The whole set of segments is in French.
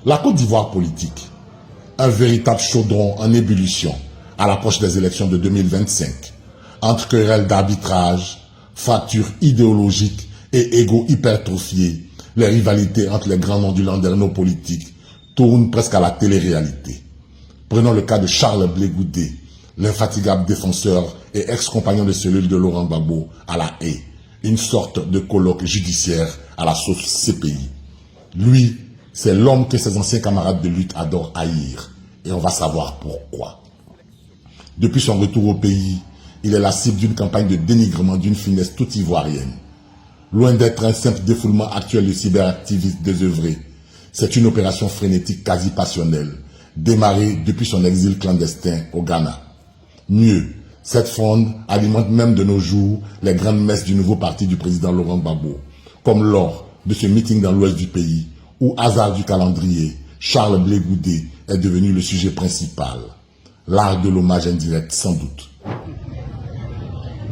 La Côte d'Ivoire politique, un véritable chaudron en ébullition à l'approche des élections de 2025, entre querelles d'arbitrage, fractures idéologiques et égos hypertrophiés, les rivalités entre les grands noms du landerneau politique tournent presque à la télé-réalité. Prenons le cas de Charles Blé Goudé, l'infatigable défenseur et ex-compagnon de cellule de Laurent Gbagbo à La Haye, une sorte de colloque judiciaire à la sauce CPI. Lui, c'est l'homme que ses anciens camarades de lutte adorent haïr, et on va savoir pourquoi. Depuis son retour au pays, il est la cible d'une campagne de dénigrement d'une finesse toute ivoirienne. Loin d'être un simple défoulement actuel de cyberactivistes désœuvrés, c'est une opération frénétique quasi passionnelle, démarrée depuis son exil clandestin au Ghana. Mieux, cette fronde alimente même de nos jours les grandes messes du nouveau parti du président Laurent Gbagbo, comme lors de ce meeting dans l'ouest du pays, où, hasard du calendrier, Charles Blé Goudé est devenu le sujet principal. L'art de l'hommage indirect, sans doute.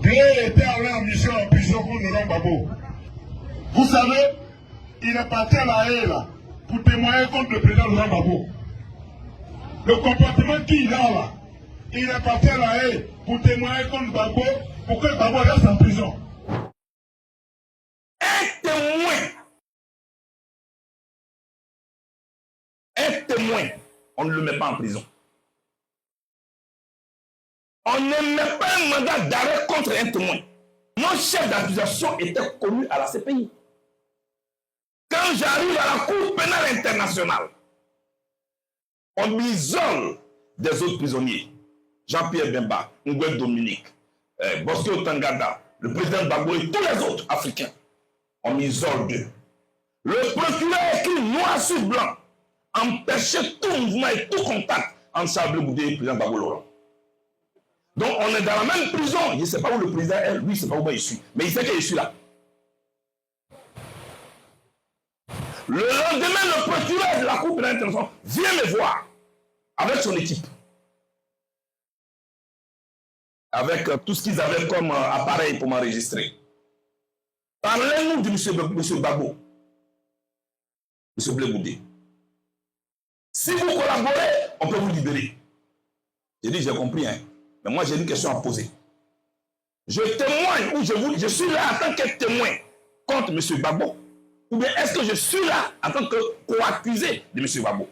Blé était allé en mission en prison pour Laurent Gbagbo. Vous savez, il est parti à La Haye là, pour témoigner contre le président Laurent Gbagbo. Le comportement qu'il a là, il est parti à La Haye pour témoigner contre Gbagbo, pour que Gbagbo reste en prison. Un témoin, on ne le met pas en prison. On ne met pas un mandat d'arrêt contre un témoin. Mon chef d'accusation était connu à la CPI. Quand j'arrive à la Cour pénale internationale, on m'isole des autres prisonniers. Jean-Pierre Bemba, Nguyen Dominique, Bosco Tangada, le président Gbagbo et tous les autres Africains. On m'isole d'eux. Le procureur écrit noir sur blanc, empêcher tout mouvement et tout contact entre Charles Blé Goudé et le président Gbagbo Laurent. Donc on est dans la même prison. Je ne sais pas où le président est, lui, il ne sait pas où je suis. Mais il sait que je suis là. Le lendemain, le procureur de la Cour pénale internationale vient me voir avec son équipe. Avec tout ce qu'ils avaient comme appareil pour m'enregistrer. Parlez-nous de M. Gbagbo, M. Blé Goudé. Si vous collaborez, on peut vous libérer. J'ai dit, j'ai compris, hein. Mais moi, j'ai une question à poser. Je témoigne ou je suis là en tant que témoin contre M. Gbagbo. Ou bien est-ce que je suis là en tant que co-accusé de M. Gbagbo?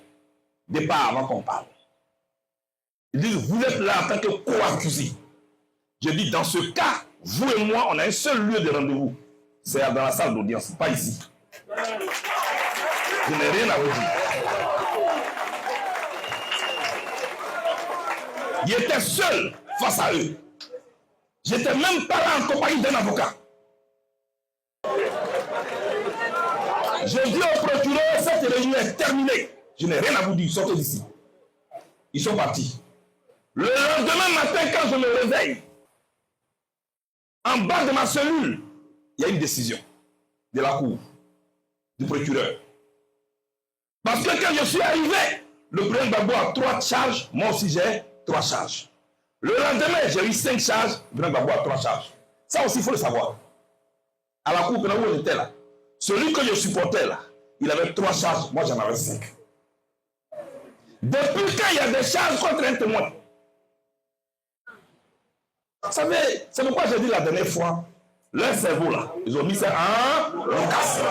Départ avant qu'on parle. Ils disent, vous êtes là en tant que co-accusé. Je dis, dans ce cas, vous et moi, on a un seul lieu de rendez-vous. C'est dans la salle d'audience, pas ici. Je n'ai rien à vous dire. J'étais seul face à eux. J'étais même pas là en compagnie d'un avocat. Je dis au procureur, cette réunion est terminée. Je n'ai rien à vous dire, sortez d'ici. Ils sont partis. Le lendemain matin, quand je me réveille, en bas de ma cellule, il y a une décision de la cour, du procureur. Parce que quand je suis arrivé, le président Gbagbo a 3 charges, moi aussi j'ai 3 charges. Le lendemain, j'ai eu 5 charges, le président Gbagbo a 3 charges. Ça aussi, il faut le savoir. À la cour pénale où on était là, celui que je supportais là, il avait 3 charges, moi j'en avais 5. Depuis quand il y a des charges contre un témoin? Vous savez, c'est pourquoi j'ai dit la dernière fois, leur cerveau là, ils ont mis ça en location.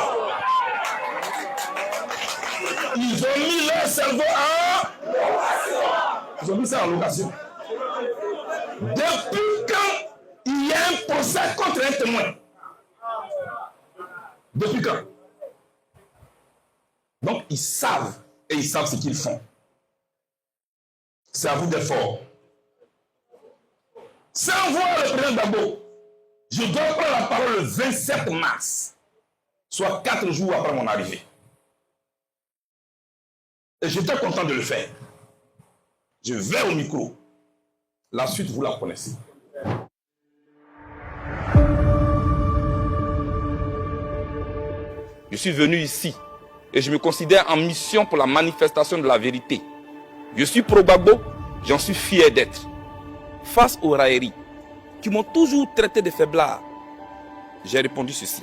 Ils ont mis leur cerveau en location. Ils ont mis ça en location. Depuis quand il y a un procès contre un témoin? Depuis quand? Donc ils savent, et ils savent ce qu'ils font. C'est à vous d'être fort. Sans voir le président Gbagbo, je dois prendre la parole le 27 mars, soit 4 jours après mon arrivée. Et j'étais content de le faire. Je vais au micro. La suite, vous la connaissez. Je suis venu ici et je me considère en mission pour la manifestation de la vérité. Je suis pro-Gbagbo, j'en suis fier d'être. Face aux railleries qui m'ont toujours traité de faiblard, j'ai répondu ceci.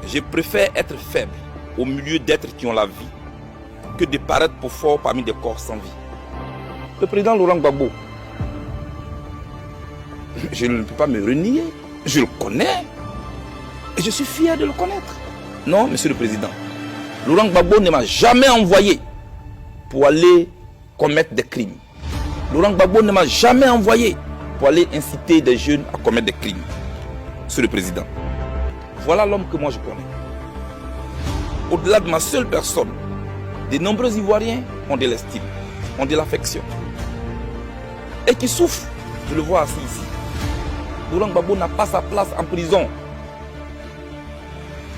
Je préfère être faible au milieu d'êtres qui ont la vie que de paraître pour fort parmi des corps sans vie. Le président Laurent Gbagbo, je ne peux pas me renier, je le connais et je suis fier de le connaître. Non, monsieur le président, Laurent Gbagbo ne m'a jamais envoyé pour aller commettre des crimes. Laurent Gbagbo ne m'a jamais envoyé pour aller inciter des jeunes à commettre des crimes. Monsieur le président, voilà l'homme que moi je connais. Au-delà de ma seule personne, de nombreux Ivoiriens ont de l'estime, ont de l'affection. Et qui souffrent de le voir assis ici. Laurent Gbagbo n'a pas sa place en prison.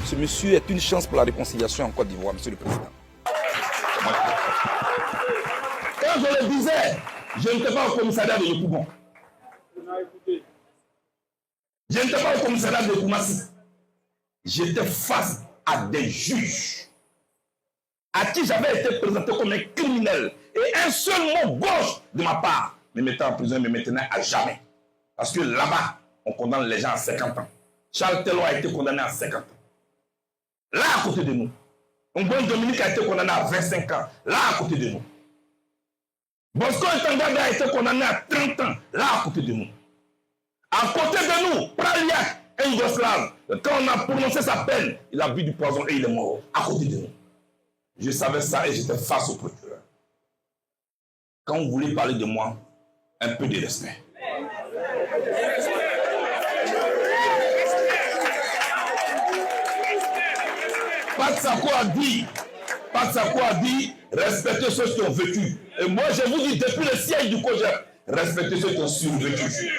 Ce monsieur est une chance pour la réconciliation en Côte d'Ivoire, monsieur le président. Quand je le disais, je n'étais pas au commissariat de Yopougon. Je n'étais pas au commissariat de Koumassi. J'étais face à des juges à qui j'avais été présenté comme un criminel. Et un seul mot gauche de ma part me mettait en prison et me maintenait à jamais. Parce que là-bas, on condamne les gens à 50 ans. Charles Tello a été condamné à 50 ans. Là, à côté de nous. Ngon Dominique a été condamné à 25 ans. Là, à côté de nous. Bosco Ntaganda a été condamné à 30 ans. Là, à côté de nous. À côté de nous, Praliak et Yougoslav, quand on a prononcé sa peine, il a bu du poison et il est mort. À côté de nous. Je savais ça et j'étais face au procureur. Quand vous voulez parler de moi, un peu de respect. Patsako a dit, respectez ceux qui ont vécu. Et moi, je vous dis, depuis le siège du COJEP, respectez ceux qui ont survécu.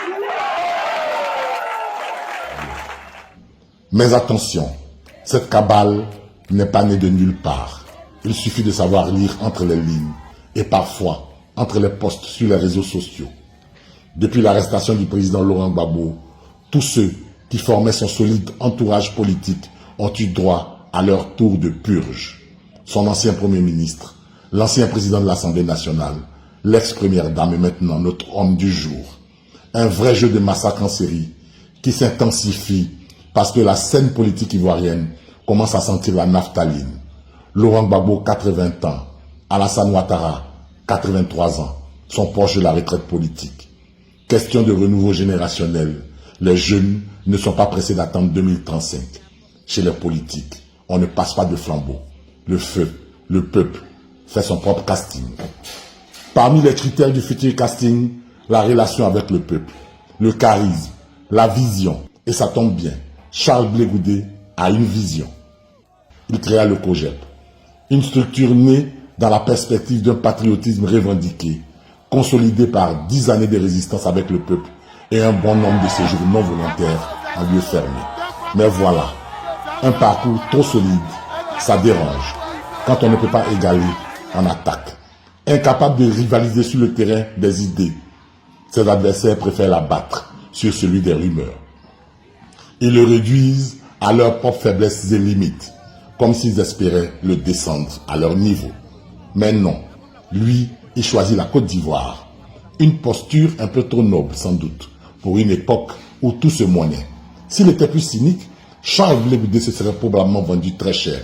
Mais attention, cette cabale n'est pas née de nulle part. Il suffit de savoir lire entre les lignes et parfois entre les posts sur les réseaux sociaux. Depuis l'arrestation du président Laurent Gbagbo, tous ceux qui formaient son solide entourage politique ont eu droit à leur tour de purge. Son ancien premier ministre, l'ancien président de l'Assemblée nationale, l'ex-première dame et maintenant notre homme du jour. Un vrai jeu de massacre en série qui s'intensifie parce que la scène politique ivoirienne commence à sentir la naphtaline. Laurent Gbagbo, 80 ans. Alassane Ouattara, 83 ans. Sont proches de la retraite politique. Question de renouveau générationnel. Les jeunes ne sont pas pressés d'attendre 2035. Chez les politiques, on ne passe pas de flambeau. Le feu, le peuple, fait son propre casting. Parmi les critères du futur casting, la relation avec le peuple, le charisme, la vision. Et ça tombe bien, Charles Blé Goudé a une vision. Il créa le COJEP, une structure née dans la perspective d'un patriotisme revendiqué, consolidé par 10 années de résistance avec le peuple et un bon nombre de séjours non volontaires en lieu fermé. Mais voilà, un parcours trop solide, ça dérange quand on ne peut pas égaler en attaque. Incapable de rivaliser sur le terrain des idées, ses adversaires préfèrent la battre sur celui des rumeurs. Ils le réduisent à leurs propres faiblesses et limites, comme s'ils espéraient le descendre à leur niveau. Mais non, lui, il choisit la Côte d'Ivoire. Une posture un peu trop noble, sans doute, pour une époque où tout se monnait. S'il était plus cynique, Charles Blé Goudé se serait probablement vendu très cher.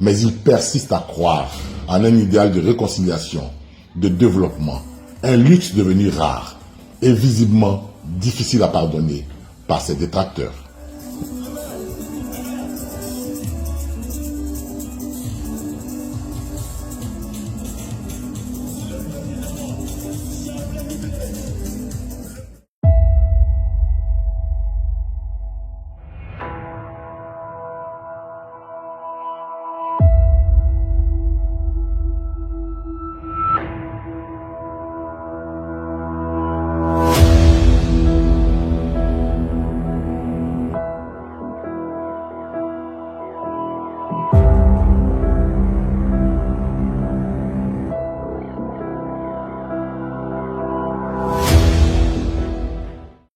Mais il persiste à croire en un idéal de réconciliation, de développement, un luxe devenu rare et visiblement difficile à pardonner par ses détracteurs.